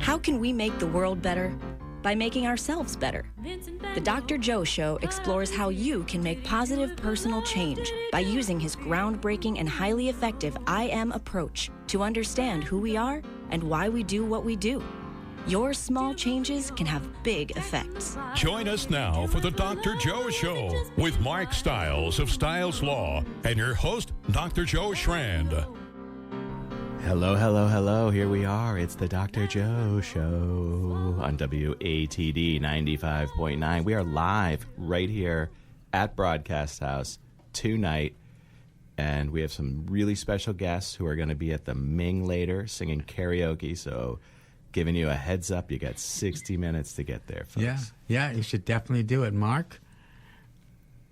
How can we make the world better? By making ourselves better. The Dr. Joe Show explores how you can make positive personal change by using his groundbreaking and highly effective I Am approach to understand who we are and why we do what we do. Your small changes can have big effects. Join us now for the Dr. Joe Show with Mark Stiles of Stiles Law and your host, Dr. Joe Schrand. Hello, hello, hello. Here we are. It's the Dr. Joe Show on WATD 95.9. We are live right here at Broadcast House tonight, and we have some really special guests who are going to be at the Ming later singing karaoke, so giving you a heads up, you got 60 minutes to get there, folks. Yeah, you should definitely do it, Mark.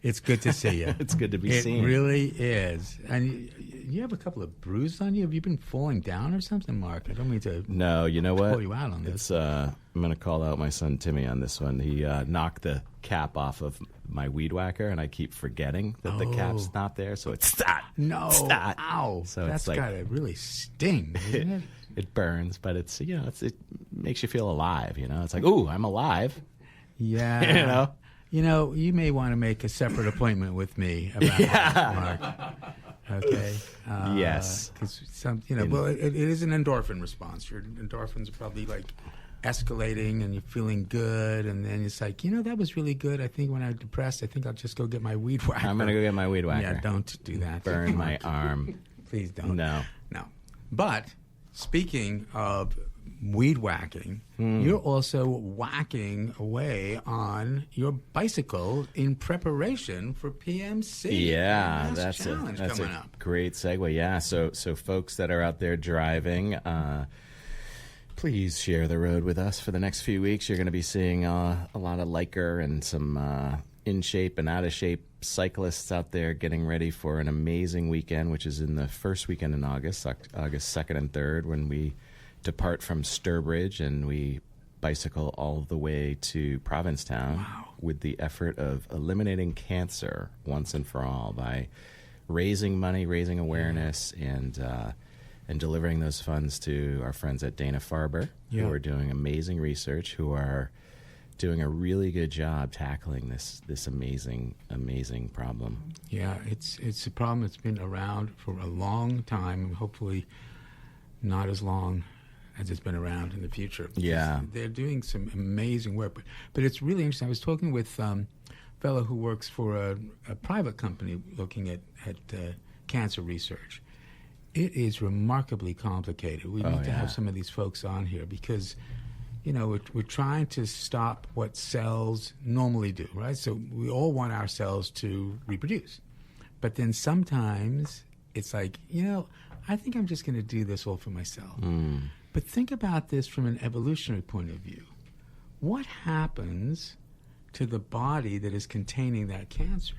It's good to see you. It's good to be seen. It really is. And you have a couple of bruises on you. Have you been falling down or something, Mark? I don't mean to No, you know what? pull you out on this. I'm going to call out my son Timmy on this one. He knocked the cap off of my weed whacker, and I keep forgetting that the cap's not there, so it's that. No. That. Ow. So That's it's like, got to really sting, doesn't it? it burns, but it's, you know, it makes you feel alive, you know? It's like, ooh, I'm alive. Yeah. You know? You know, you may want to make a separate appointment with me about that, Mark. Okay. Yes. Because well, it is an endorphin response. Your endorphins are probably like escalating, and you're feeling good, and then it's like, that was really good. I think when I'm depressed, I think I'll just go get my weed whacker. I'm going to go get my weed whacker. Yeah, don't do that. Burn my arm. Please don't. No. But speaking of weed whacking, you're also whacking away on your bicycle in preparation for PMC. Yeah, that's challenge a coming up. Great segue. Yeah, so folks that are out there driving, please share the road with us for the next few weeks. You're going to be seeing a lot of Liker and some in shape and out of shape cyclists out there getting ready for an amazing weekend, which is in the first weekend in August 2nd and 3rd, when we depart from Sturbridge and we bicycle all the way to Provincetown. Wow. With the effort of eliminating cancer once and for all by raising money, raising awareness, and delivering those funds to our friends at Dana-Farber, who are doing amazing research, who are doing a really good job tackling this amazing problem. Yeah, it's a problem that's been around for a long time, and hopefully not as long as it's been around in the future. Yeah. They're doing some amazing work. But it's really interesting. I was talking with a fellow who works for a private company looking at cancer research. It is remarkably complicated. We need to have some of these folks on here because, we're trying to stop what cells normally do, right? So we all want our cells to reproduce. But then sometimes it's like, I think I'm just going to do this all for myself. But think about this from an evolutionary point of view. What happens to the body that is containing that cancer?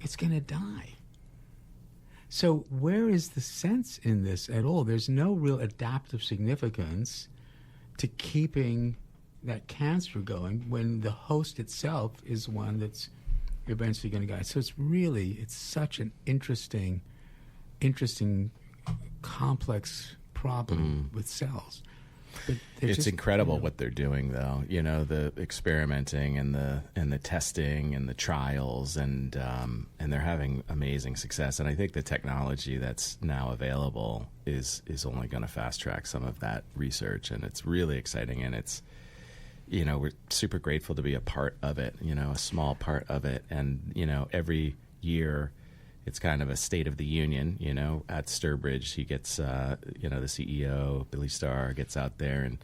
It's going to die. So where is the sense in this at all? There's no real adaptive significance to keeping that cancer going when the host itself is one that's eventually going to die. So it's such an interesting, complex problem with cells. But it's incredible what they're doing, though. The experimenting and the testing and the trials, and they're having amazing success. And I think the technology that's now available is only going to fast track some of that research, and it's really exciting. And it's we're super grateful to be a part of it. A small part of it, and every year. It's kind of a state of the union, at Sturbridge. He gets, the CEO, Billy Starr, gets out there and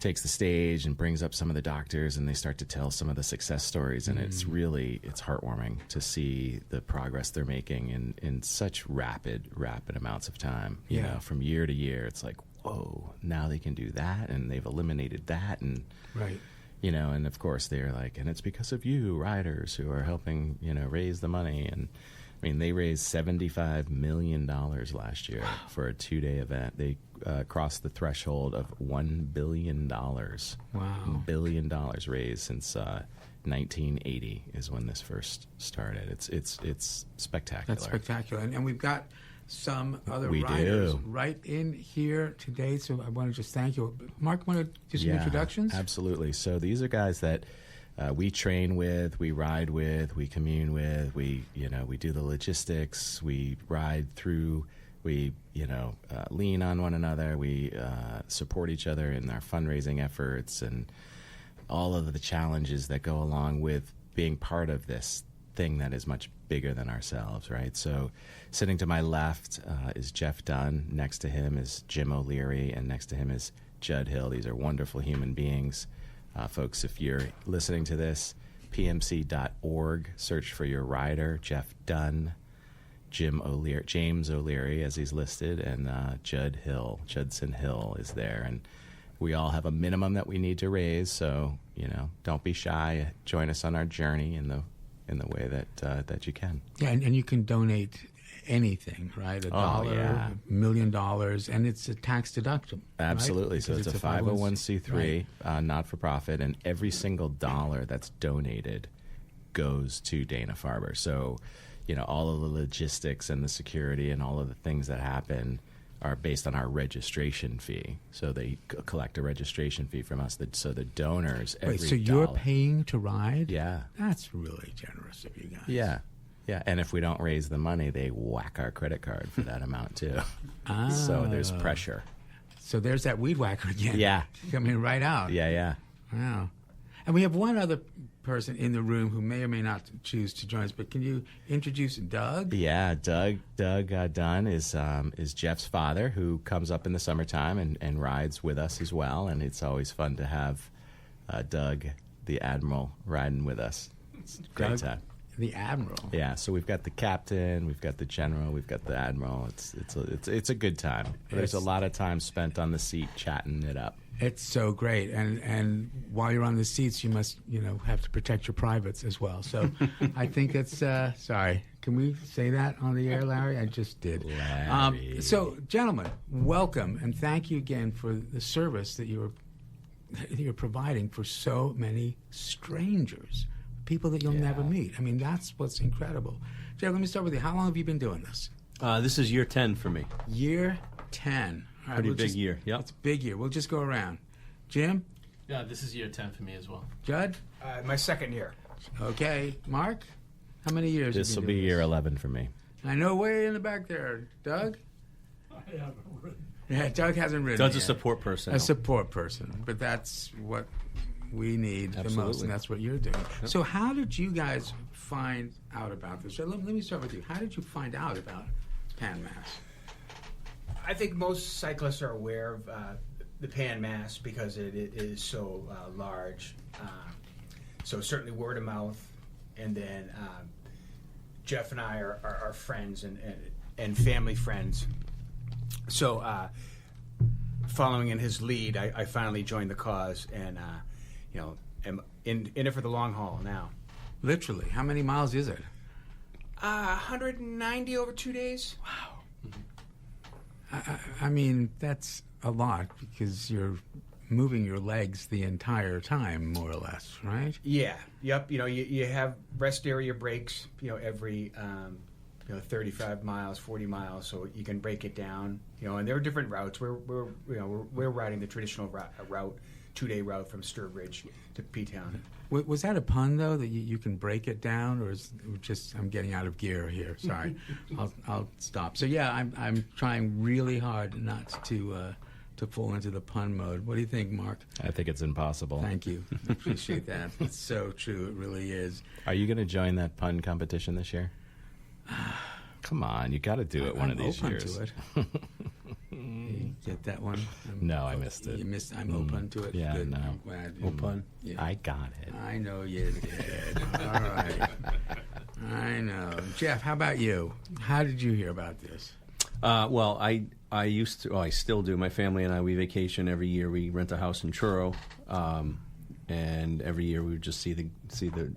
takes the stage and brings up some of the doctors, and they start to tell some of the success stories. And it's heartwarming to see the progress they're making in such rapid amounts of time. From year to year, it's like, whoa, now they can do that, and they've eliminated that. And right. And of course they're like, and it's because of you, riders, who are helping, raise the money. And they raised $75 million last year for a 2-day event. They crossed the threshold of $1 billion. Wow. $1 billion raised since 1980 is when this first started. It's spectacular. That's spectacular. And we've got some other We riders do. right in here today. So I want to just thank you. Mark, want to do some introductions? Absolutely. So these are guys that we train with, we ride with, we commune with, we do the logistics, we ride through, we lean on one another, we support each other in our fundraising efforts and all of the challenges that go along with being part of this thing that is much bigger than ourselves, right? So sitting to my left is Jeff Dunn. Next to him is Jim O'Leary, and next to him is Judd Hill. These are wonderful human beings. Folks, if you're listening to this, pmc.org, search for your rider, Jeff Dunn, James O'Leary, as he's listed, and Judson Hill is there. And we all have a minimum that we need to raise, so, don't be shy. Join us on our journey in the way that you can. Yeah, and you can donate anything, right? $1, $1 million, and it's a tax deductible. Absolutely. Right? So it's a 501c3, not for profit, and every single dollar that's donated goes to Dana-Farber. So, all of the logistics and the security and all of the things that happen are based on our registration fee. So they collect a registration fee from us. So the donors, every so you're paying to ride? Yeah. That's really generous of you guys. Yeah. Yeah, and if we don't raise the money, they whack our credit card for that amount, too. So there's pressure. So there's that weed whacker again. Yeah. Coming right out. Yeah. Wow. And we have one other person in the room who may or may not choose to join us, but can you introduce Doug? Yeah, Doug Dunn is Jeff's father, who comes up in the summertime and rides with us as well, and it's always fun to have Doug, the Admiral, riding with us. It's a great time. The Admiral. Yeah, so we've got the captain, we've got the general, we've got the admiral. It's a good time. There's a lot of time spent on the seat chatting it up. It's so great, and while you're on the seats, you must have to protect your privates as well. So I think it's sorry. Can we say that on the air, Larry? I just did. So, gentlemen, welcome and thank you again for the service that you're providing for so many strangers. People that you'll never meet. I mean, that's what's incredible. Jay, let me start with you. How long have you been doing this? This is year 10 for me. Year 10. All right, Pretty big year. Yep. It's a big year. We'll just go around. Jim? Yeah, this is year 10 for me as well. Judd? My second year. Okay. Mark? How many years? This will be year 11 for me. I know way in the back there. Doug? I haven't ridden. Yeah, Doug hasn't ridden Doug's yet. a support person. A support person. But that's what we need the most, and that's what you're doing. Yep. So how did you guys find out about this? Let me start with you. How did you find out about Pan Mass? I think most cyclists are aware of the Pan Mass because it is so large. So certainly word of mouth, and then Jeff and I are friends and family friends. So following in his lead, I finally joined the cause, and am in it for the long haul now. Literally, how many miles is it? 190 over 2 days. Wow. I mean, that's a lot because you're moving your legs the entire time, more or less, right? Yeah. Yep. You have rest area breaks, every 35 miles, 40 miles, so you can break it down. And there are different routes. We're riding the traditional route, 2-day route from Sturbridge to P-Town. Was that a pun, though, that you can break it down, or is it just I'm getting out of gear here? Sorry, I'll stop. So yeah, I'm trying really hard not to fall into the pun mode. What do you think, Mark? I think it's impossible. Thank you. I appreciate that. It's so true. It really is. Are you going to join that pun competition this year? Come on, you got to do it one of these years. To it. You get that one? No, I missed it. You missed. I'm open to it. Yeah, good. no. I'm glad. Open. Yeah. I got it. I know you did. All right. I know. Jeff, how about you? How did you hear about this? Well, I used to. Oh, I still do. My family and I, we vacation every year. We rent a house in Truro, and every year we would just see the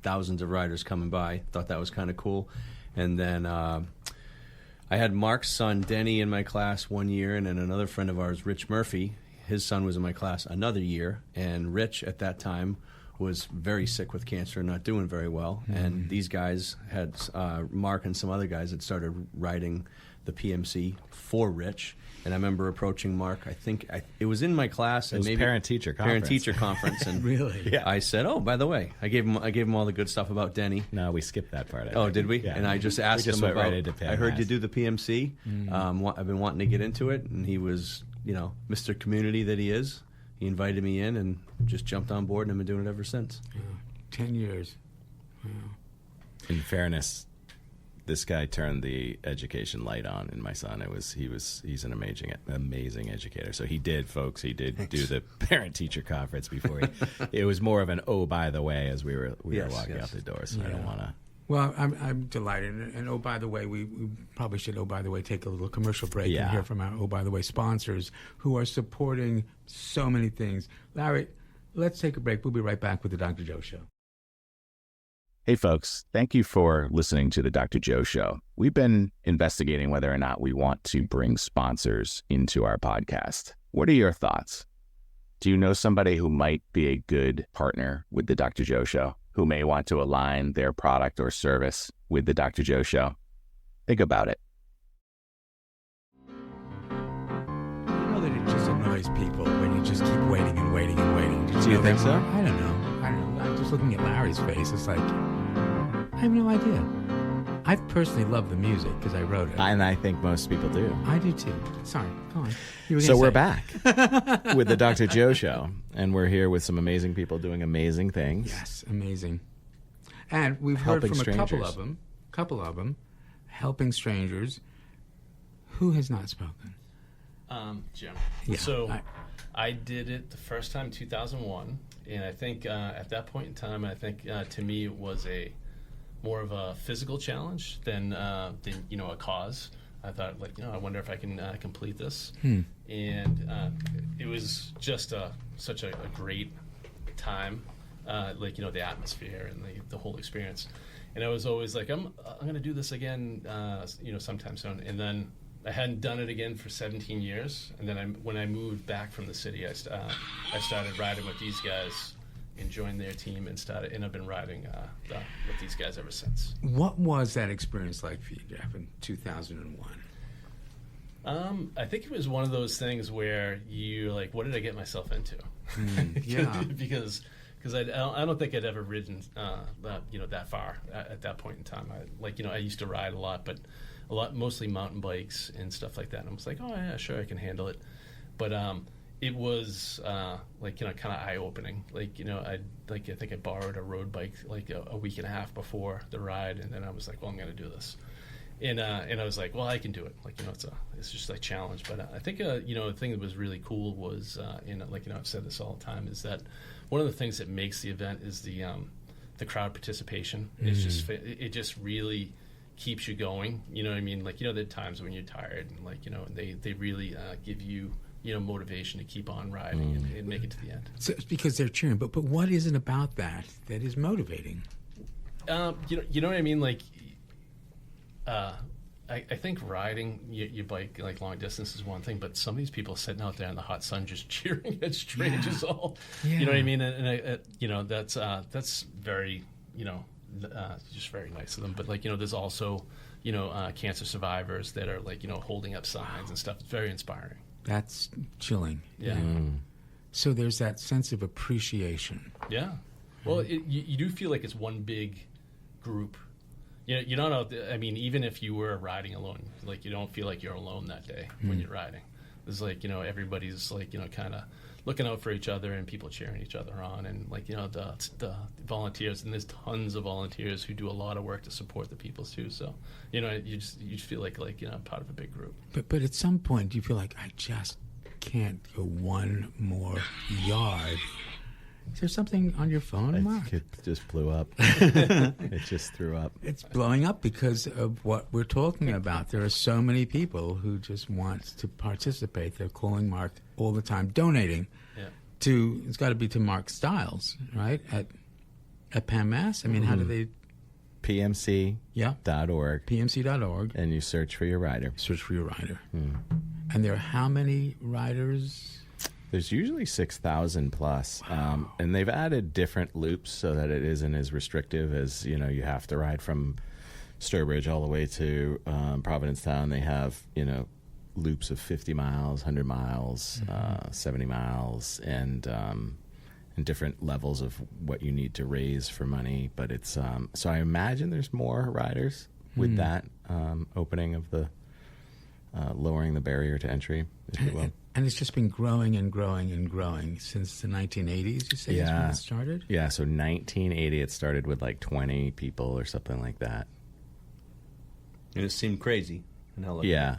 thousands of riders coming by. Thought that was kind of cool. And then I had Mark's son, Denny, in my class one year, and then another friend of ours, Rich Murphy, his son was in my class another year. And Rich, at that time, was very sick with cancer and not doing very well. Mm-hmm. And these guys had, Mark and some other guys had started riding the PMC for Rich. And I remember approaching Mark. It was in my class. It was parent-teacher conference. And Really? Yeah. I said, "Oh, by the way," I gave him all the good stuff about Denny. No, we skipped that part. Oh, did we? Yeah. And I just asked we just him went about. right into I heard PMS. you do the PMC. I've been wanting to get into it, and he was, Mr. Community that he is. He invited me in and just jumped on board, and I've been doing it ever since. Yeah. 10 years. Wow. In fairness, this guy turned the education light on in my son. He's an amazing educator. So he did do the parent-teacher conference before. It was more of an by the way as we were walking out the door. So I don't want to. Well, I'm delighted. And by the way, we probably should, by the way, take a little commercial break and hear from our, by the way, sponsors who are supporting so many things. Larry, let's take a break. We'll be right back with the Dr. Joe Show. Hey, folks, thank you for listening to the Dr. Joe Show. We've been investigating whether or not we want to bring sponsors into our podcast. What are your thoughts? Do you know somebody who might be a good partner with the Dr. Joe Show, who may want to align their product or service with the Dr. Joe Show? Think about it. You know that it just annoys people when you just keep waiting and waiting and waiting. Do you think so? I don't know. I'm just looking at Larry's face. It's like, I have no idea. I personally love the music because I wrote it. And I think most people do. I do too. Sorry, go on. So we're back with the Dr. Joe Show, and we're here with some amazing people doing amazing things. Yes, amazing. And we've heard from a couple of them, helping strangers. Who has not spoken? Jim. Yeah, So I did it the first time in 2001, and I think at that point in time, to me it was more of a physical challenge than a cause. I thought, I wonder if I can complete this. And it was just such a great time, the atmosphere and the whole experience. And I was always like, I'm going to do this again, sometime soon. And then I hadn't done it again for 17 years. And then when I moved back from the city, I started riding with these guys and joined their team and I've been riding with these guys ever since. What was that experience like for you, Jeff, in 2001? I think it was one of those things where you're like, what did I get myself into? Yeah. because I don't think I'd ever ridden that far at that point in time. I used to ride a lot, but mostly mountain bikes and stuff like that. And I was like, oh yeah, sure, I can handle it. But it was kind of eye-opening. I think I borrowed a road bike a week and a half before the ride, and then I was like, well, I'm going to do this. And I was like, well, I can do it. It's just a challenge. But I think the thing that was really cool was, I've said this all the time, is that one of the things that makes the event is the crowd participation. It's just it just really keeps you going. You know what I mean? There are times when you're tired, and they really give you motivation to keep on riding and make it to the end. So it's because they're cheering, but what is it about that is motivating? You know what I mean? I think riding your bike long distance is one thing, but some of these people sitting out there in the hot sun just cheering at strangers all. Yeah. You know what I mean? And that's very just very nice of them. But there's also cancer survivors that are holding up signs and stuff. It's very inspiring. That's chilling. Yeah. So there's that sense of appreciation. Yeah. Well, you do feel like it's one big group. You don't know. I mean, even if you were riding alone, you don't feel like you're alone that day when you're riding. It's everybody's kind of looking out for each other and people cheering each other on, and the volunteers, and there's tons of volunteers who do a lot of work to support the people too. So you just feel like part of a big group. But at some point you feel like I just can't go one more yard. Is there something on your phone, Mark? It just blew up. It just threw up. It's blowing up because of what we're talking about. There are so many people who just want to participate. They're calling Mark all the time, donating to, it's got to be to Mark Stiles, right? At PAMMAS? I mean, how do they? PMC.org. PMC.org. And you search for your rider. Search for your rider. And there are how many riders? There's usually 6,000 plus, and they've added different loops so that it isn't as restrictive as you have to ride from Sturbridge all the way to Provincetown. They have, loops of 50 miles, 100 miles, 70 miles, and different levels of what you need to raise for money. But it's so I imagine there's more riders with that opening of the lowering the barrier to entry, if you will. And it's just been growing and growing and growing since the 1980s, you say, is when it started? Yeah, so 1980 it started with like 20 people or something like that. And it seemed crazy. Yeah.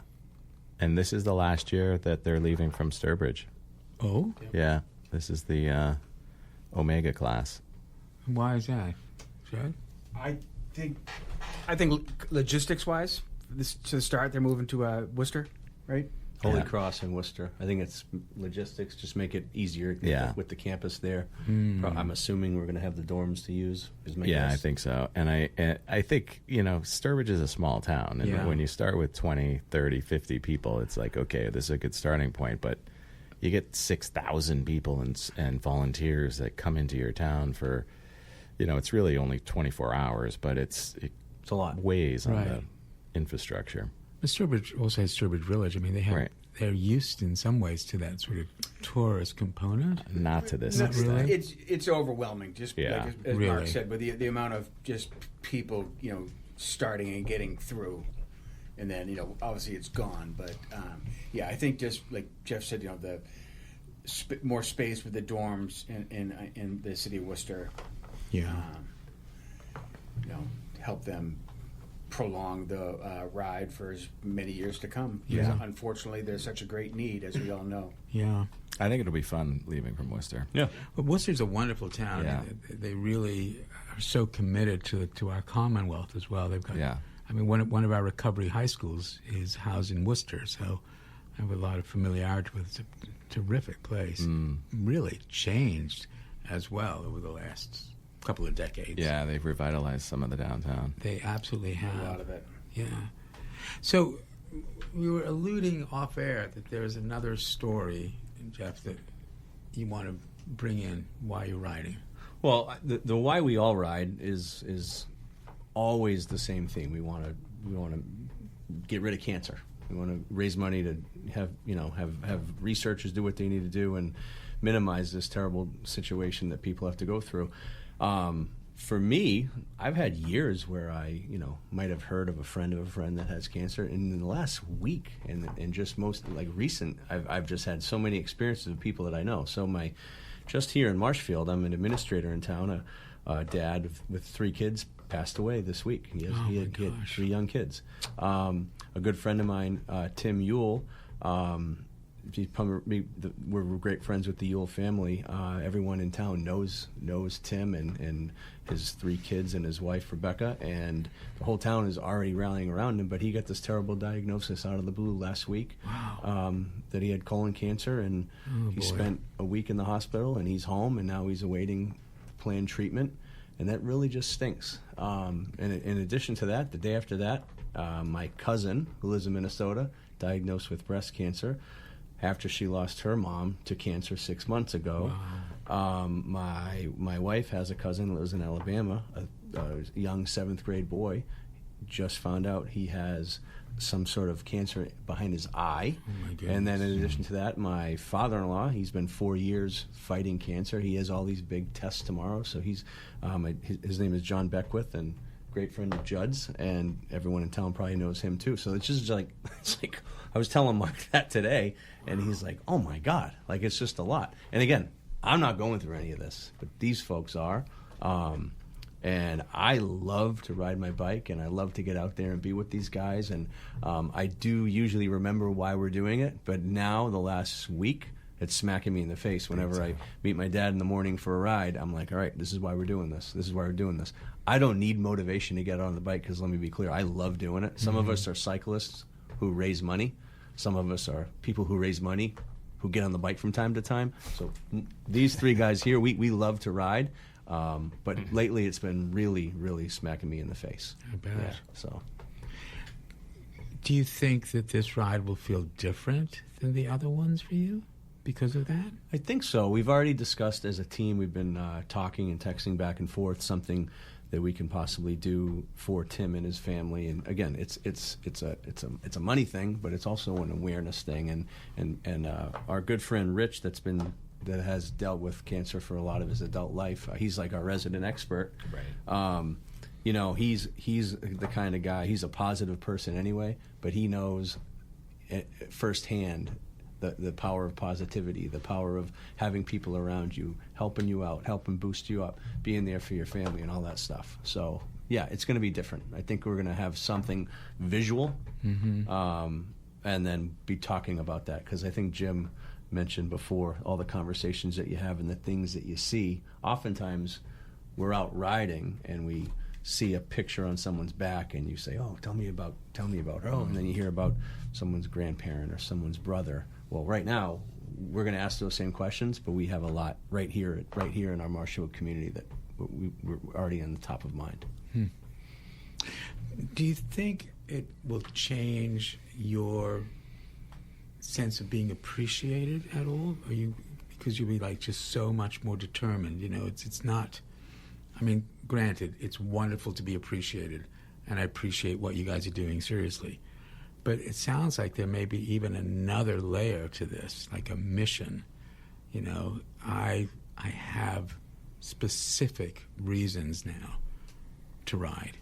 And this is the last year that they're leaving from Sturbridge. Oh? Yeah. This is the Omega class. Why is that, Judd? I think logistics-wise, to the start, they're moving to Worcester, right? Holy Cross and Worcester. I think it's logistics, just make it easier with the campus there. I'm assuming we're going to have the dorms to use. Is my guess. I think so. And I think, Sturbridge is a small town. And when you start with 20, 30, 50 people, it's like, okay, this is a good starting point. But you get 6,000 people and volunteers that come into your town for, it's really only 24 hours, but it's a lot. Weighs on the infrastructure. But Sturbridge also has Sturbridge Village. I mean, they're used in some ways to that sort of tourist component. Not to this extent. Really? It's overwhelming, just like as really. Mark said, but the amount of just people, starting and getting through, and then obviously it's gone. But I think just like Jeff said, the more space with the dorms in the city of Worcester, help them prolong the ride for as many years to come. Because unfortunately, there's such a great need, as we all know. Yeah. I think it'll be fun leaving from Worcester. Yeah. But Worcester's a wonderful town. Yeah. They really are so committed to our Commonwealth as well. They've got. Yeah. I mean, one of our recovery high schools is housed in Worcester, so I have a lot of familiarity with it. It's a terrific place. Really changed as well over the last couple of decades. Yeah, they've revitalized some of the downtown. They absolutely have. A lot of it. Yeah. So we were alluding off air that there's another story, Jeff, that you want to bring in while you're riding. Well, the why we all ride is always the same thing. We want to get rid of cancer. We want to raise money to have researchers do what they need to do and minimize this terrible situation that people have to go through. For me, I've had years where I, might have heard of a friend that has cancer. And in the last week and just most recent, I've just had so many experiences of people that I know. So just here in Marshfield, I'm an administrator in town. A dad with 3 kids passed away this week. He had 3 young kids. A good friend of mine, Tim Yule, we're great friends with the Yule family. Everyone in town knows Tim and his 3 kids and his wife Rebecca, and the whole town is already rallying around him. But he got this terrible diagnosis out of the blue last week. Wow. That he had colon cancer, and he spent a week in the hospital, and he's home, and now he's awaiting planned treatment, and that really just stinks. And in addition to that, the day after that, my cousin, who lives in Minnesota, diagnosed with breast cancer after she lost her mom to cancer 6 months ago. Wow. My wife has a cousin who lives in Alabama, a young 7th grade boy, just found out he has some sort of cancer behind his eye. Oh my goodness. And then in addition to that, my father-in-law, he's been 4 years fighting cancer. He has all these big tests tomorrow. So he's his name is John Beckwith, and great friend of Judd's, and everyone in town probably knows him too. So it's just like I was telling Mark that today, and he's like, "Oh my God!" It's just a lot. And again, I'm not going through any of this, but these folks are. And I love to ride my bike, and I love to get out there and be with these guys. And I do usually remember why we're doing it, but now the last week, it's smacking me in the face. Whenever I meet my dad in the morning for a ride, I'm like, all right, this is why we're doing this. This is why we're doing this. I don't need motivation to get on the bike because, let me be clear, I love doing it. Some of us are cyclists who raise money. Some of us are people who raise money who get on the bike from time to time. So these 3 guys here, we love to ride. But lately it's been really, really smacking me in the face. I bet. Yeah, so. Do you think that this ride will feel different than the other ones for you because of that? I think so. We've already discussed as a team, we've been talking and texting back and forth something that we can possibly do for Tim and his family. And again, it's a money thing, but it's also an awareness thing. And our good friend Rich, that has dealt with cancer for a lot of his adult life, he's like our resident expert. Right. You know, he's the kind of guy. He's a positive person anyway, but he knows firsthand the power of positivity, the power of having people around you, helping you out, helping boost you up, being there for your family and all that stuff. So, yeah, it's going to be different. I think we're going to have something visual, and then be talking about that, because I think Jim mentioned before all the conversations that you have and the things that you see. Oftentimes, we're out riding and we see a picture on someone's back and you say, "Oh, tell me about her," and then you hear about someone's grandparent or someone's brother. Well, right now we're going to ask those same questions, but we have a lot right here in our Marshfield community that we're already on the top of mind. Do you think it will change your sense of being appreciated at all? Are you, because you'll be like just so much more determined? You know, it's not. I mean, granted, it's wonderful to be appreciated, and I appreciate what you guys are doing, seriously. But it sounds like there may be even another layer to this, like a mission. You know, I have specific reasons now to ride.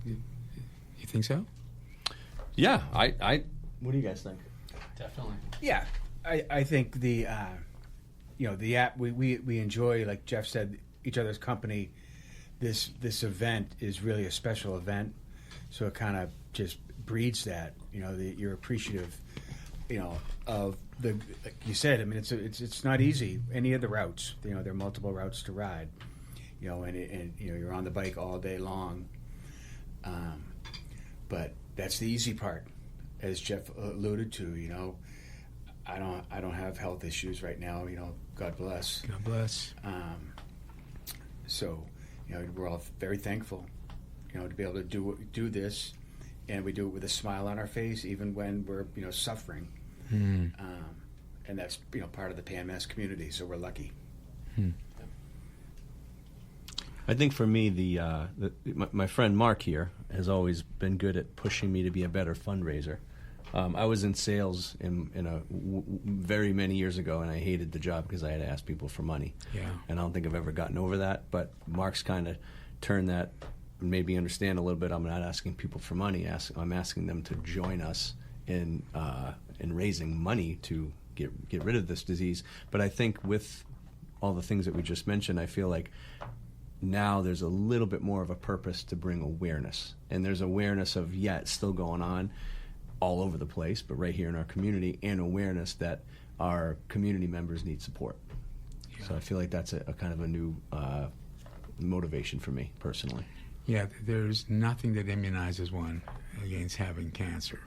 You think so? Yeah, I what do you guys think? Definitely. Yeah, I think the app we enjoy, like Jeff said, each other's company. This event is really a special event, so it kind of just breeds that. You know, you're appreciative. You know, of the, like you said. I mean, it's not easy. Any of the routes. You know, there are multiple routes to ride. You know, and you know, you're on the bike all day long. But that's the easy part, as Jeff alluded to. You know, I don't have health issues right now. You know, God bless. God bless. So, you know, we're all very thankful, you know, to be able to do this, and we do it with a smile on our face, even when we're, you know, suffering. And that's, you know, part of the PANMAS community, so we're lucky. I think for me, my friend Mark here has always been good at pushing me to be a better fundraiser. I was in sales very many years ago, and I hated the job because I had to ask people for money. Yeah. And I don't think I've ever gotten over that. But Mark's kind of turned that, made me understand a little bit. I'm not asking people for money. I'm asking them to join us in raising money to get rid of this disease. But I think with all the things that we just mentioned, I feel like now there's a little bit more of a purpose to bring awareness. And there's awareness of, it's still going on all over the place, but right here in our community, and awareness that our community members need support. Yeah. So I feel like that's a kind of a new motivation for me personally. Yeah, there's nothing that immunizes one against having cancer.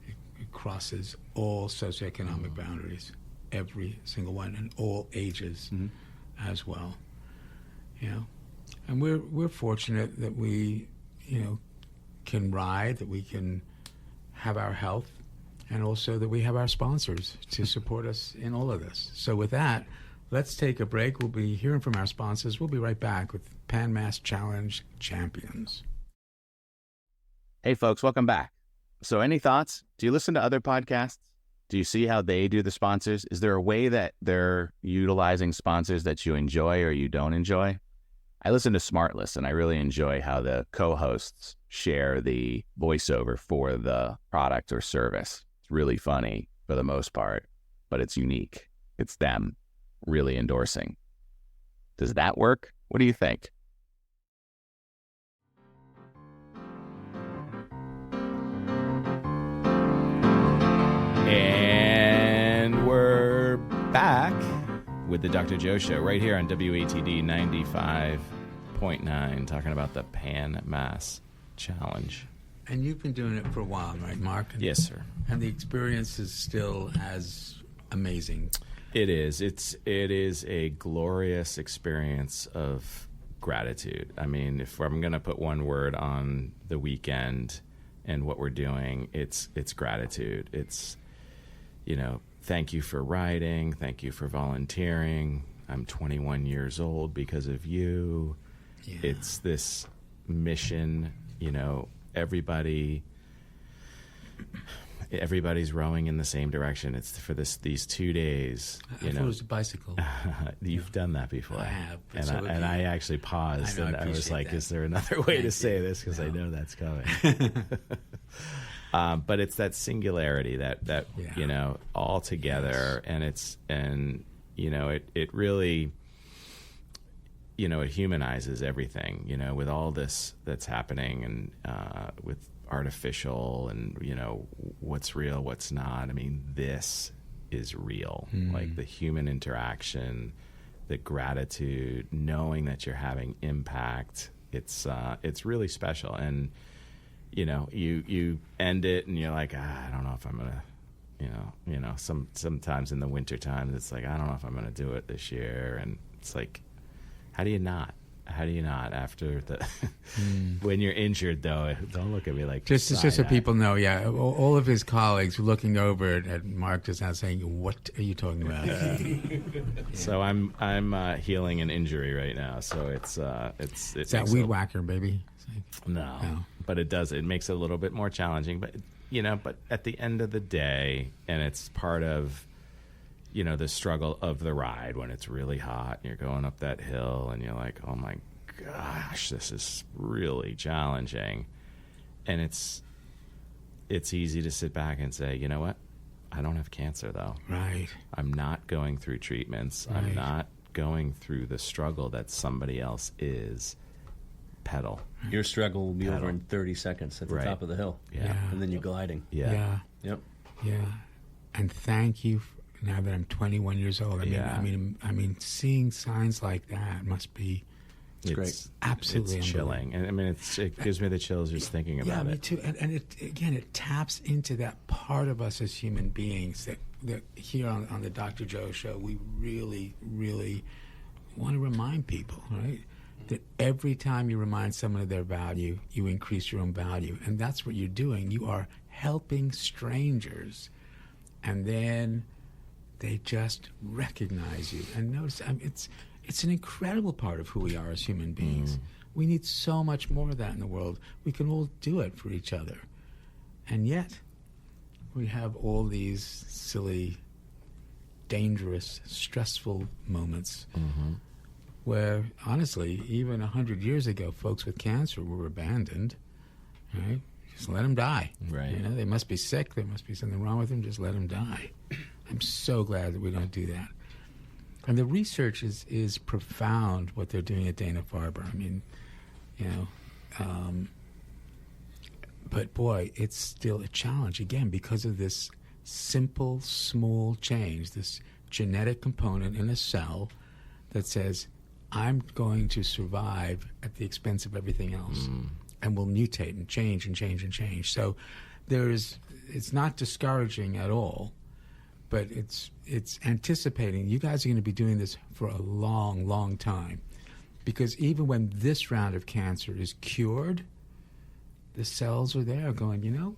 It crosses all socioeconomic boundaries, every single one, and all ages as well. You know, and we're fortunate that we, you know, can ride, that we can have our health, and also that we have our sponsors to support us in all of this. So with that, let's take a break. We'll be hearing from our sponsors. We'll be right back with PANMAS Challenge Champions. Hey folks, welcome back. So any thoughts? Do you listen to other podcasts? Do you see how they do the sponsors? Is there a way that they're utilizing sponsors that you enjoy or you don't enjoy? I listen to SmartLess, and I really enjoy how the co-hosts share the voiceover for the product or service. It's really funny for the most part, but it's unique. It's them really endorsing. Does that work? What do you think? And we're back with the Dr. Joe Show right here on WATD 95.9, talking about the PANMAS Challenge. And you've been doing it for a while, right, Mark? Yes, sir. And the experience is still as amazing. It is. It is a glorious experience of gratitude. I mean, if I'm going to put one word on the weekend and what we're doing, it's gratitude. It's, you know, thank you for riding. Thank you for volunteering. I'm 21 years old because of you. Yeah. It's this mission. You know, everybody's rowing in the same direction. It's for these 2 days. I thought it was a bicycle. You've done that before. I have. And I actually paused, I I was like, that. is there another way to say this? Because I know that's coming. But it's that singularity that you know, all together, and you know, it really, you know, it humanizes everything, you know, with all this that's happening, and with artificial, and you know, what's real, what's not. I mean, this is real. Like the human interaction, the gratitude, knowing that you're having impact. It's really special. And you know, you end it and you're like, I don't know if I'm gonna, you know, sometimes in the winter times it's like, I don't know if I'm gonna do it this year. And it's like, how do you not after the when you're injured? Though, don't look at me like just so people know. Yeah, all of his colleagues looking over at Mark just now saying, "What are you talking about?" So I'm healing an injury right now. So it's that weed whacker, baby. No, but it makes it a little bit more challenging. But you know, but at the end of the day, and it's part of, you know, the struggle of the ride when it's really hot and you're going up that hill and you're like, oh my gosh, this is really challenging. And it's easy to sit back and say, you know what? I don't have cancer though. Right. I'm not going through treatments. Right. I'm not going through the struggle that somebody else is. Pedal. Your struggle will be over in 30 seconds at the top of the hill. Yeah. And then you gliding. Yeah. Yep. Yeah. And thank you. Now that I'm 21 years old, I mean, seeing signs like that must be great. Absolutely it's chilling. And I mean, it gives me the chills just thinking about it. Yeah, me too. And it taps into that part of us as human beings that here on the Dr. Joe Show, we really, really want to remind people, right? That every time you remind someone of their value, you increase your own value. And that's what you're doing. You are helping strangers. And then they just recognize you. And notice, it's an incredible part of who we are as human beings. We need so much more of that in the world. We can all do it for each other. And yet, we have all these silly, dangerous, stressful moments where, honestly, even 100 years ago, folks with cancer were abandoned, right? Just let them die. Right. You know, they must be sick. There must be something wrong with them. Just let them die. I'm so glad that we don't do that. And the research is profound, what they're doing at Dana-Farber. I mean, you know, but boy, it's still a challenge, again, because of this simple, small change, this genetic component in a cell that says, I'm going to survive at the expense of everything else, and will mutate and change and change and change. So it's not discouraging at all, but it's anticipating you guys are going to be doing this for a long, long time, because even when this round of cancer is cured, the cells are there going, you know,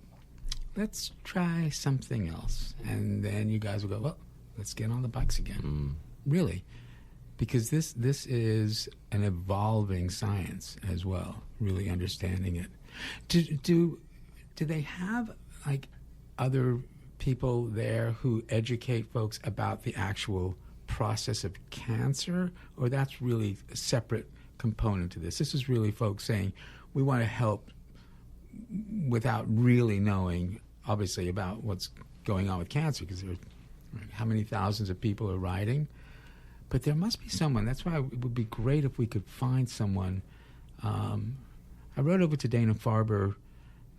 let's try something else. And then you guys will go, well, let's get on the bikes again. Really. Because this is an evolving science as well, really understanding it. Do they have, like, other people there who educate folks about the actual process of cancer, or that's really a separate component to this? This is really folks saying, we want to help without really knowing, obviously, about what's going on with cancer, because there are how many thousands of people are riding. But there must be someone. That's why it would be great if we could find someone. I wrote over to Dana-Farber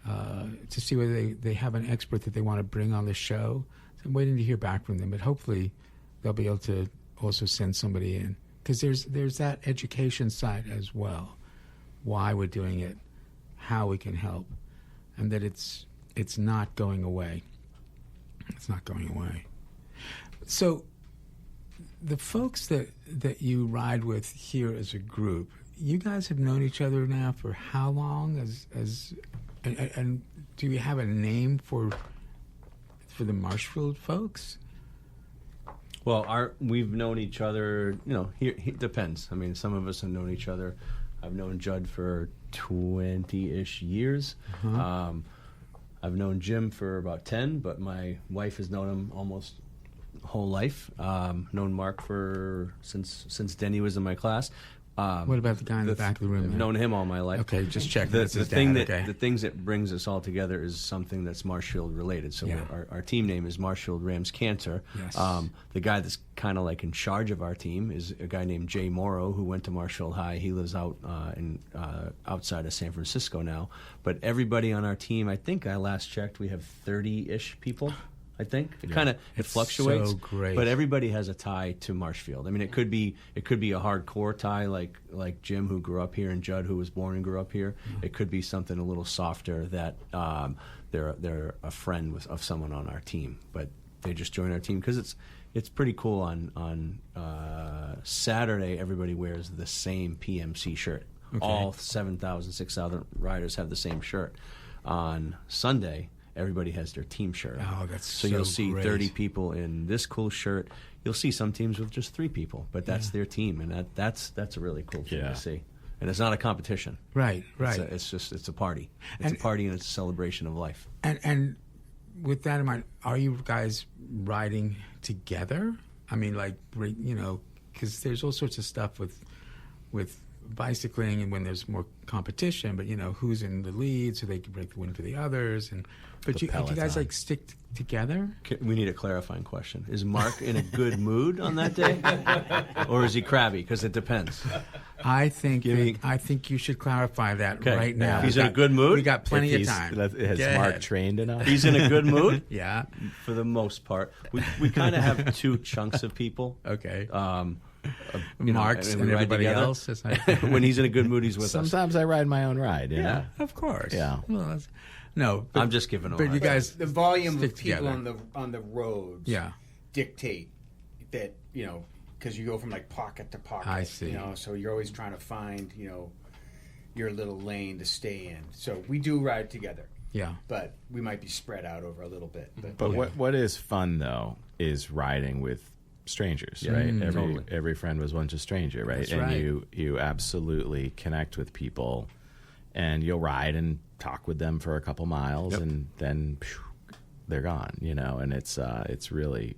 to see whether they have an expert that they want to bring on the show. So I'm waiting to hear back from them, but hopefully they'll be able to also send somebody in. Because there's that education side as well, why we're doing it, how we can help, and that it's not going away. It's not going away. So the folks that you ride with here as a group, you guys have known each other now for how long? And do you have a name for the Marshfield folks? Well, we've known each other, you know, here it depends. I mean, some of us have known each other I've known Judd for 20-ish years. I've known Jim for about 10, but my wife has known him almost whole life. Known Mark since Denny was in my class. What about the guy in the back of the room? I've known him all my life. Okay, just check. The things that brings us all together is something that's Marshfield related. So our team name is Marshfield Rams Cancer. Yes. The guy that's kind of like in charge of our team is a guy named Jay Morrow, who went to Marshfield High. He lives out outside of San Francisco now. But everybody on our team, I think I last checked, we have 30-ish people. I think it fluctuates, so great. but everybody has a tie to Marshfield. I mean, it could be a hardcore tie like Jim, who grew up here, and Judd, who was born and grew up here. It could be something a little softer that they're a friend of someone on our team, but they just join our team because it's pretty cool. On Saturday, everybody wears the same PMC shirt. Okay. All 7,000, 6,000 riders have the same shirt. On Sunday, everybody has their team shirt. Oh, that's so you'll see great. 30 people in this cool shirt. You'll see some teams with just 3 people, but that's their team, and that's a really cool thing to see. And it's not a competition. Right. It's a party. It's a party, and it's a celebration of life. And with that in mind, are you guys riding together? I mean, like, because there's all sorts of stuff with bicycling, and when there's more competition, but who's in the lead so they can break the wind for the others, but do you guys like stick together? We need a clarifying question. Is Mark in a good mood on that day, or is he crabby? Because it depends. I think you should clarify that right now. If he's in a good mood, we got plenty of time. Has Mark trained enough? He's in a good mood. Yeah, for the most part. We kind of have 2 chunks of people. Okay. Mark's and everybody else. When he's in a good mood, he's with us. Sometimes I ride my own ride. You know? Of course. Yeah. Well, no, I'm just giving. But you guys, the volume of people together on the roads, dictate that because you go from like pocket to pocket. I see. So you're always trying to find your little lane to stay in. So we do ride together. Yeah. But we might be spread out over a little bit. But what is fun though is riding with strangers, right? Every friend was once a stranger, right? That's and right. you absolutely connect with people, and you'll ride and talk with them for a couple miles, and then they're gone, and it's really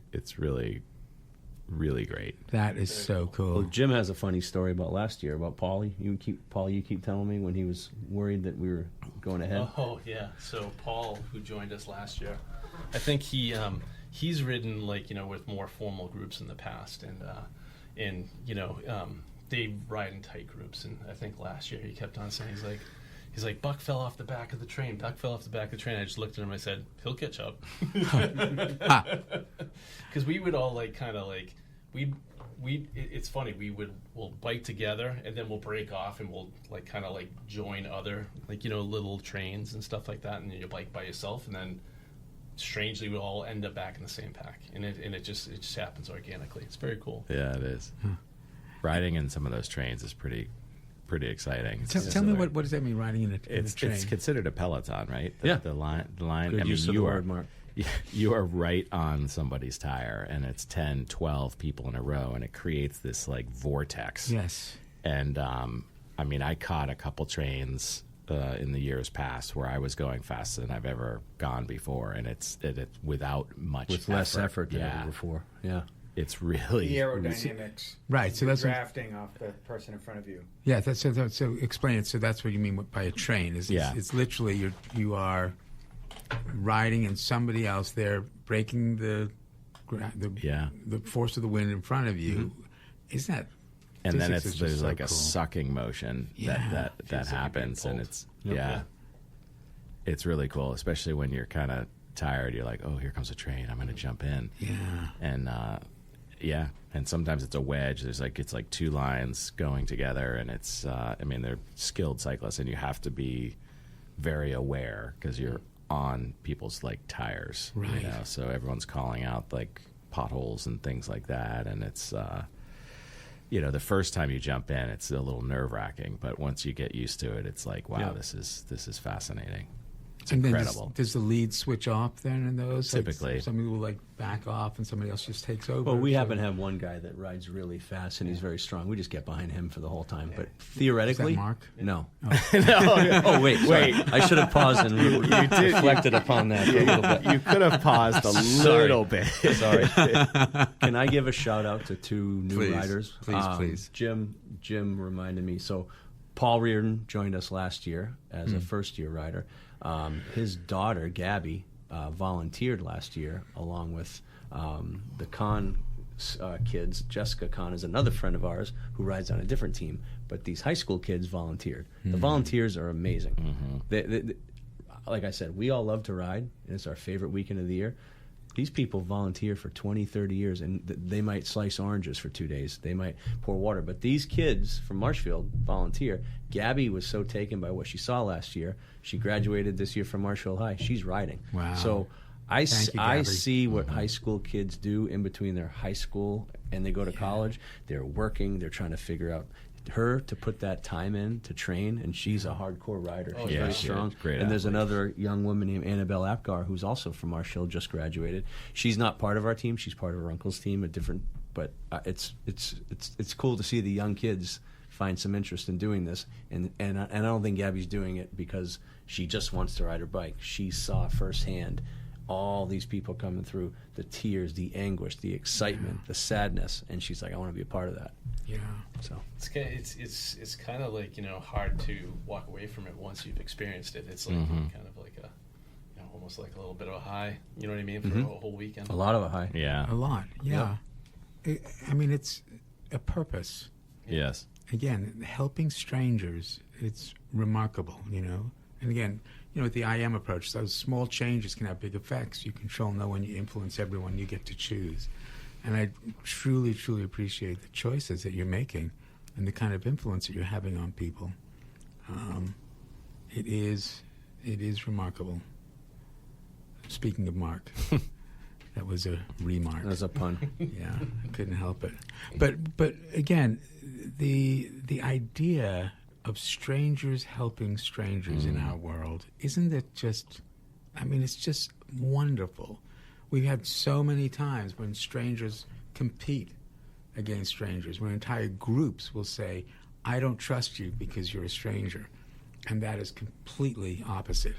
great. That is so cool. Well, Jim has a funny story about last year about Paulie. You keep telling me when he was worried that we were going ahead. Oh yeah, so Paul, who joined us last year, I think he's ridden with more formal groups in the past, and they ride in tight groups. And I think last year he kept on saying he's like Buck fell off the back of the train. Buck fell off the back of the train. I just looked at him. I said, he'll catch up. Because we would all it's funny. We'll bike together, and then we'll break off, and we'll join other little trains and stuff like that. And then you bike by yourself, and then strangely we all end up back in the same pack, and it just happens organically. It's very cool. Yeah, it is. Riding in some of those trains is pretty exciting. Tell me what does that mean, riding in a train? It's considered a peloton, right? The line. Good use of the word, Mark. You are right on somebody's tire, and it's 10, 12 people in a row, and it creates this vortex. Yes. And I caught a couple trains in the years past where I was going faster than I've ever gone before, and it's without much less effort than ever before. Yeah. It's really the aerodynamics, right? So that's drafting off the person in front of you. Yeah, so explain it. So that's what you mean by a train? It's literally you are riding and somebody else there breaking the force of the wind in front of you. Isn't that? And then there's a sucking motion that happens, and it's it's really cool, especially when you're kind of tired. You're like, oh, here comes a train. I'm going to jump in. Yeah. And sometimes it's a wedge. There's it's 2 lines going together, and it's they're skilled cyclists, and you have to be very aware because you're on people's tires, right? So everyone's calling out potholes and things like that, and it's the first time you jump in, it's a little nerve-wracking, but once you get used to it, it's wow, this is fascinating. It's and incredible. Then does the lead switch off then in those? Typically. Like, somebody will like back off and somebody else just takes over? Well, we happen to have one guy that rides really fast and he's very strong. We just get behind him for the whole time. But theoretically, Is that Mark? No. No. Oh wait, sorry. I should have paused and reflected upon that for a little bit. You could have paused a little bit. Sorry. Can I give a shout out to two new Please. riders? Please. Jim reminded me. So Paul Reardon joined us last year as a first-year rider. His daughter, Gabby, volunteered last year along with the Kahn kids. Jessica Kahn is another friend of ours who rides on a different team, but these high school kids volunteered. The volunteers are amazing. They, like I said, we all love to ride, and it's our favorite weekend of the year. These people volunteer for 20, 30 years, and they might slice oranges for 2 days. They might pour water. But these kids from Marshfield volunteer. Gabby was so taken by what she saw last year. She graduated this year from Marshfield High. She's riding. Wow. So I Thank you, Gabby. see what high school kids do in between their high school and they go to college. They're working. They're trying to figure out her to put that time in to train, and she's a hardcore rider. She's very strong. Great and there's athlete. another young woman named Annabelle Apgar who's also from Marshfield, just graduated. She's not part of our team. She's part of her uncle's team, but it's cool to see the young kids find some interest in doing this. And I don't think Gabby's doing it because she just wants to ride her bike. She saw firsthand all these people coming through, the tears, the anguish, the excitement, the sadness, and she's like, I want to be a part of that. Yeah. So It's kind of like, hard to walk away from it once you've experienced it. It's like kind of like almost like a little bit of a high, you know what I mean, for a whole weekend. a lot of a high. Yeah. A lot, yeah. I mean, it's a purpose. Yes. Again, helping strangers, it's remarkable, And again, with the I am approach, those small changes can have big effects. You control no one, you influence everyone, you get to choose. And I truly, truly appreciate the choices that you're making and the kind of influence that you're having on people. It is remarkable. Speaking of Mark, that was a remark. That's a pun. Yeah, I couldn't help it. But again, the idea of strangers helping strangers in our world, isn't it just, it's just wonderful. We've had so many times when strangers compete against strangers, when entire groups will say, I don't trust you because you're a stranger. And that is completely opposite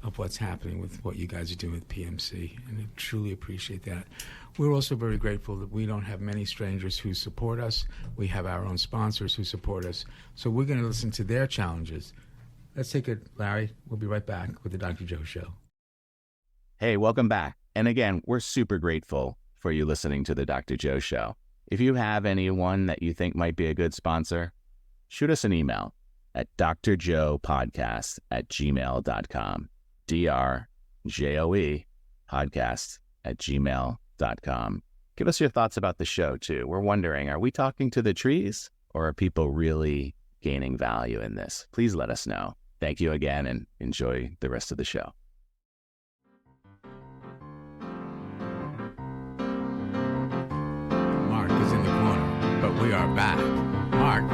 of what's happening with what you guys are doing with PMC, and I truly appreciate that. We're also very grateful that we don't have many strangers who support us. We have our own sponsors who support us, so we're going to listen to their challenges. Let's take it, Larry. We'll be right back with the Dr. Joe Show. Hey, welcome back. And again, we're super grateful for you listening to the Dr. Joe Show. If you have anyone that you think might be a good sponsor, shoot us an email at drjoepodcast@gmail.com. DRJOE podcast@gmail.com. Give us your thoughts about the show, too. We're wondering, are we talking to the trees, or are people really gaining value in this? Please let us know. Thank you again, and enjoy the rest of the show. Mark is in the corner, but we are back. Mark.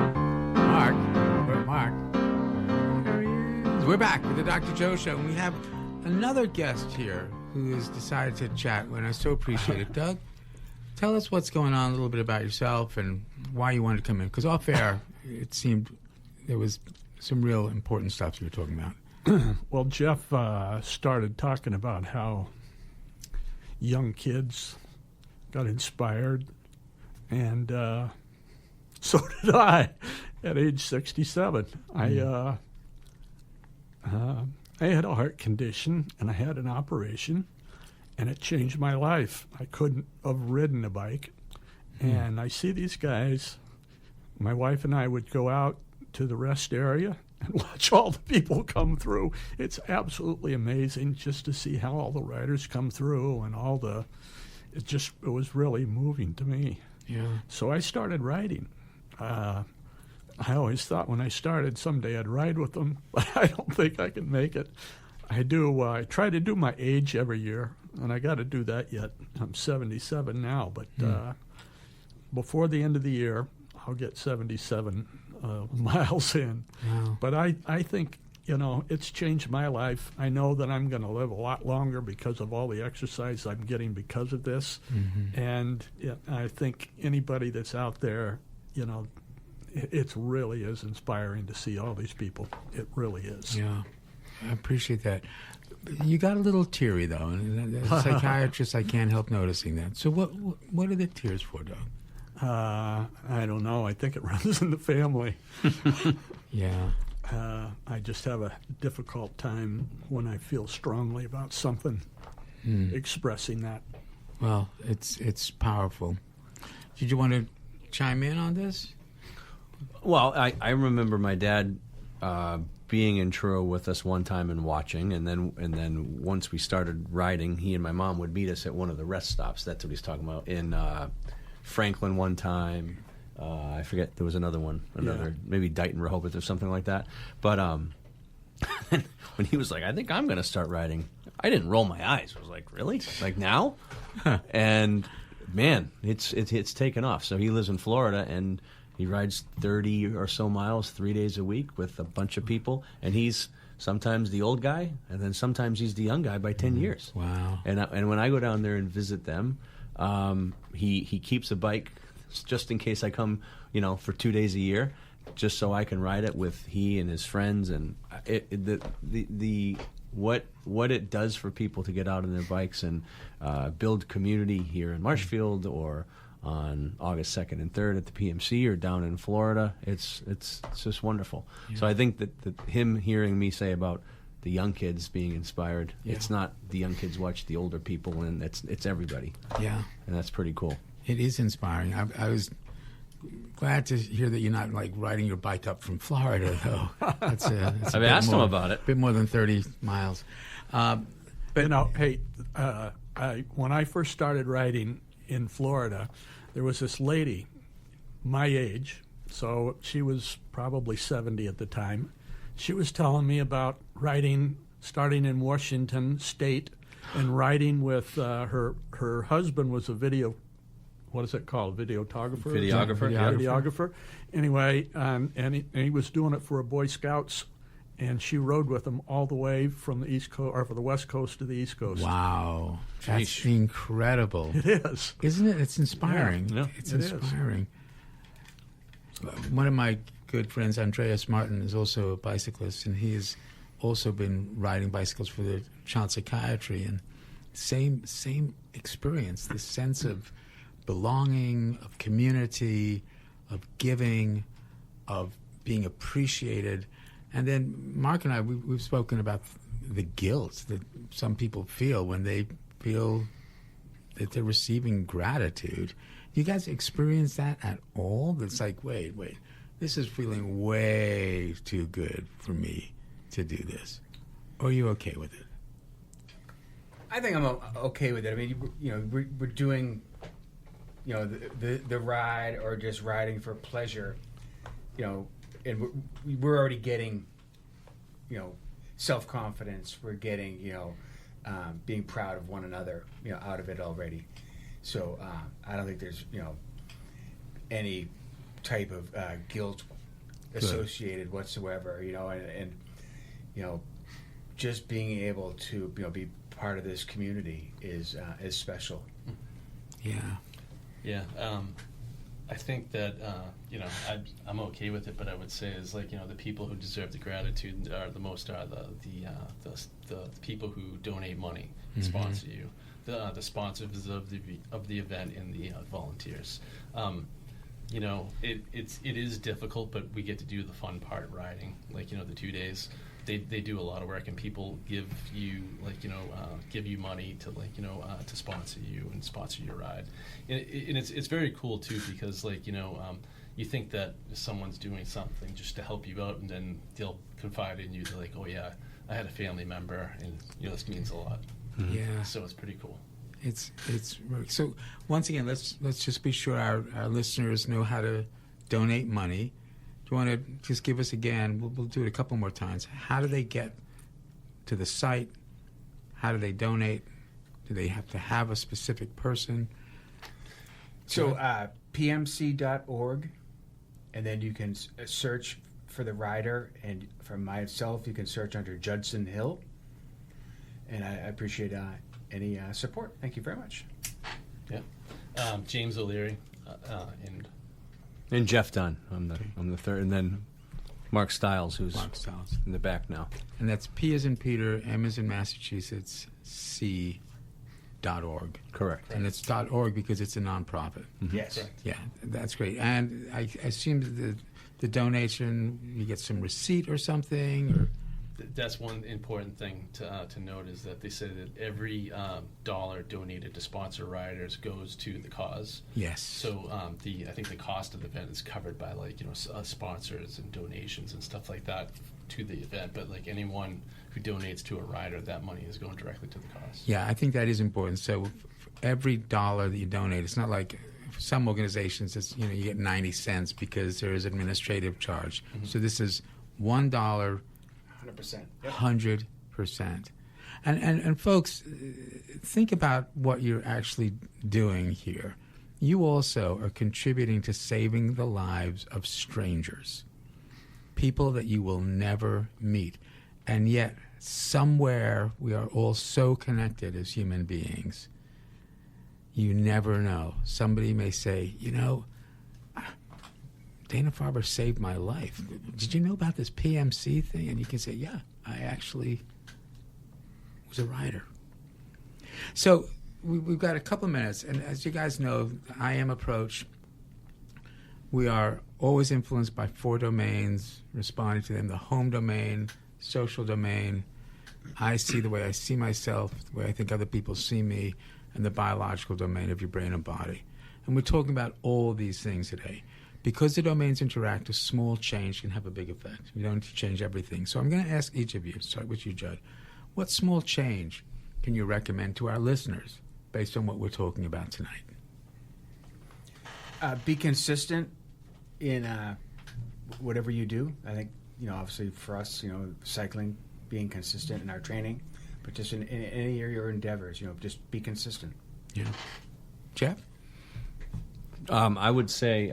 There he is. We're back with the Dr. Joe Show, and we have another guest here who has decided to chat, and I so appreciate it. Doug, tell us what's going on, a little bit about yourself and why you wanted to come in. Because off air, it seemed there was some real important stuff you were talking about. Well, Jeff started talking about how young kids got inspired, and so did I at age 67. I had a heart condition, and I had an operation, and it changed my life. I couldn't have ridden a bike. And I see these guys. My wife and I would go out to the rest area and watch all the people come through. It's absolutely amazing just to see how all the riders come through and it was really moving to me. Yeah. So I started riding. I always thought when I started someday I'd ride with them, but I don't think I can make it. I try to do my age every year, and I got to do that yet. I'm 77 now, but before the end of the year, I'll get 77 miles in. Wow. But I think you know, it's changed my life. I know that I'm going to live a lot longer because of all the exercise I'm getting because of this. And I think anybody that's out there, you know, it really is inspiring to see all these people. It really is. Yeah, I appreciate that. You got a little teary, though, and as a psychiatrist, I can't help noticing that. So what are the tears for, Doug? I don't know. I think it runs in the family. Yeah. I just have a difficult time when I feel strongly about something, expressing that. Well, it's powerful. Did you want to chime in on this? Well, I remember my dad being in Truro with us one time and watching, and then once we started riding, he and my mom would meet us at one of the rest stops. That's what he's talking about. In Franklin one time. I forget, there was another one, maybe Dighton, Rehoboth or something like that. But when he was like, I think I'm going to start riding, I didn't roll my eyes. I was like, really? Like now? And man, it's taken off. So he lives in Florida, and he rides 30 or so miles 3 days a week with a bunch of people, and he's sometimes the old guy, and then sometimes he's the young guy by 10 years. Wow. And when I go down there and visit them, he keeps a bike just in case I come, you know, for 2 days a year, just so I can ride it with he and his friends. And what it does for people to get out on their bikes and build community here in Marshfield or on August 2nd and 3rd at the PMC or down in Florida, it's just wonderful. Yeah. So I think that him hearing me say about the young kids being inspired, it's not the young kids watch the older people, and it's everybody. Yeah. And that's pretty cool. It is inspiring. I was glad to hear that you're not like riding your bike up from Florida, though. That's I've asked him about it. A bit more than 30 miles. But you know, hey, when I first started riding in Florida, there was this lady my age, so she was probably 70 at the time. She was telling me about riding, starting in Washington State, and riding with her husband was a what is it called? Videographer? Videographer. Anyway, and he was doing it for a Boy Scouts, and she rode with him all the way from the East Coast, or from the West Coast to the East Coast. Wow, that's incredible! It is, isn't it? It's inspiring. Yeah, it's inspiring. One of my good friends, Andreas Martin, is also a bicyclist, and he has also been riding bicycles for the child psychiatry, and same experience. This sense of belonging, of community, of giving, of being appreciated. And then Mark and I, we've spoken about the guilt that some people feel when they feel that they're receiving gratitude. You guys experience that at all? It's like, wait, this is feeling way too good for me to do this. Or are you okay with it? I think I'm okay with it. I mean, you know, we're doing, you know, the ride or just riding for pleasure, you know, and we're already getting, you know, self-confidence. We're getting, you know, being proud of one another, you know, out of it already. So I don't think there's, you know, any type of guilt associated whatsoever, you know, and you know, just being able to, you know, be part of this community is special. Yeah. I think that you know, I'm okay with it, but I would say is like, you know, the people who deserve the gratitude are the most are the people who donate money, sponsor you, the sponsors of the event, and the volunteers. You know, it is difficult, but we get to do the fun part, riding. Like, you know, the 2 days. They do a lot of work, and people give you, like, you know, give you money to, like, you know, to sponsor you and sponsor your ride, and it's very cool too, because, like, you know, you think that someone's doing something just to help you out, and then they'll confide in you. They're like, oh yeah, I had a family member, and, you know, this means a lot. Yeah. So it's pretty cool. It's so. Once again, let's just be sure our listeners know how to donate money. Do you want to just give us again? We'll do it a couple more times. How do they get to the site? How do they donate? Do they have to have a specific person? So PMC.org, and then you can search for the rider, and for myself, you can search under Judson Hill. And I appreciate any support. Thank you very much. Yeah. James O'Leary and Jeff Dunn. I'm the third, and then Mark Stiles, who's in the back now. And that's P as in Peter, M as in Massachusetts, C.org. Correct. And it's .org because it's a nonprofit. Mm-hmm. Yes. Correct. Yeah, that's great. And I assume that the donation, you get some receipt or something, or that's one important thing to note, is that they say that every dollar donated to sponsor riders goes to the cause. Yes. So I think the cost of the event is covered by sponsors and donations and stuff like that to the event. But like anyone who donates to a rider, that money is going directly to the cause. Yeah, I think that is important. So for every dollar that you donate, it's not like for some organizations, it's you get 90 cents because there is administrative charge. Mm-hmm. So this is $1. 100%. Yep. 100%. And folks, think about what you're actually doing here. You also are contributing to saving the lives of strangers, people that you will never meet. And yet, somewhere, we are all so connected as human beings. You never know. Somebody may say, Dana-Farber saved my life. Did you know about this PMC thing? And you can say, yeah, I actually was a rider. So we've got a couple of minutes. And as you guys know, the IM approach, we are always influenced by 4 domains, responding to them: the home domain, social domain, I see the way I see myself, the way I think other people see me, and the biological domain of your brain and body. And we're talking about all these things today. Because the domains interact, a small change can have a big effect. We don't need to change everything. So I'm going to ask each of you, start with you, Judd, what small change can you recommend to our listeners based on what we're talking about tonight? Be consistent in whatever you do. I think, obviously for us, cycling, being consistent in our training, but just in any of your endeavors, just be consistent. Yeah. Jeff? I would say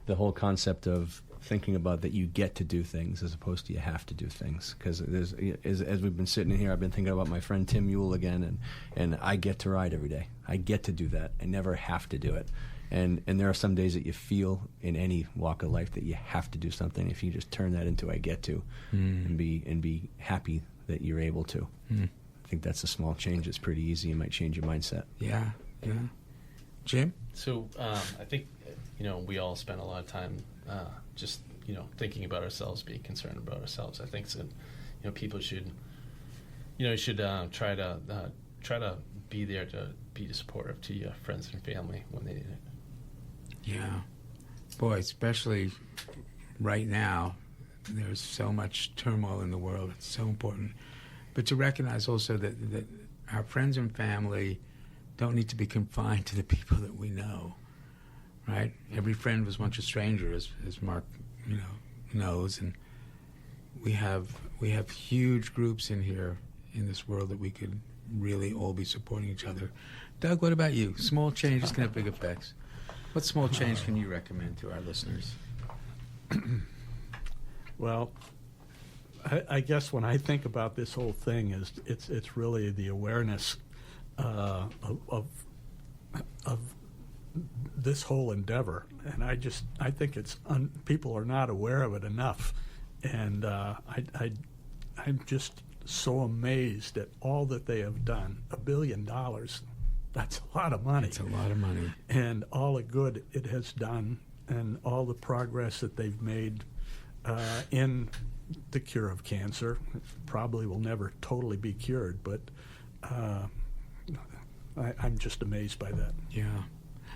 the whole concept of thinking about that you get to do things as opposed to you have to do things. Because as we've been sitting in here, I've been thinking about my friend Tim Mule again, and I get to ride every day. I get to do that. I never have to do it. And there are some days that you feel in any walk of life that you have to do something. If you just turn that into I get to, and be happy that you're able to. I think that's a small change. It's pretty easy. It might change your mindset. Yeah. Jim? So I think, we all spend a lot of time just, thinking about ourselves, being concerned about ourselves. I think that, people should, try to be there to be supportive to your friends and family when they need it. Yeah. Boy, especially right now, there's so much turmoil in the world. It's so important. But to recognize also that our friends and family don't need to be confined to the people that we know, right? Every friend was once a stranger, as Mark, knows, and we have huge groups in here in this world that we could really all be supporting each other. Doug, what about you? Small changes can have big effects. What small change can you recommend to our listeners? Well, I guess when I think about this whole thing, it's really the awareness of this whole endeavor, and I think people are not aware of it enough, and I'm just so amazed at all that they have done. $1 billion, that's a lot of money. It's a lot of money, and all the good it has done, and all the progress that they've made in the cure of cancer. It probably will never totally be cured, but I'm just amazed by that. Yeah.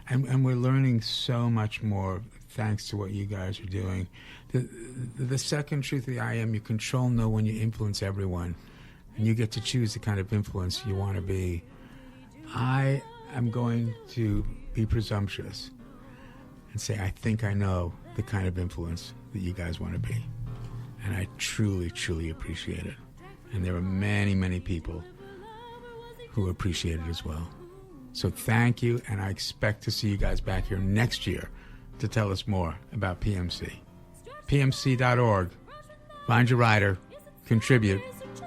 And we're learning so much more thanks to what you guys are doing. The second truth of the IM, you control no one, you influence everyone. And you get to choose the kind of influence you want to be. I am going to be presumptuous and say I think I know the kind of influence that you guys want to be. And I truly, truly appreciate it. And there are many, many people who appreciate it as well. So thank you, and I expect to see you guys back here next year to tell us more about PMC. pmc.org. Find your rider, contribute.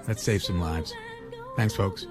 Let's save some lives. Thanks, folks.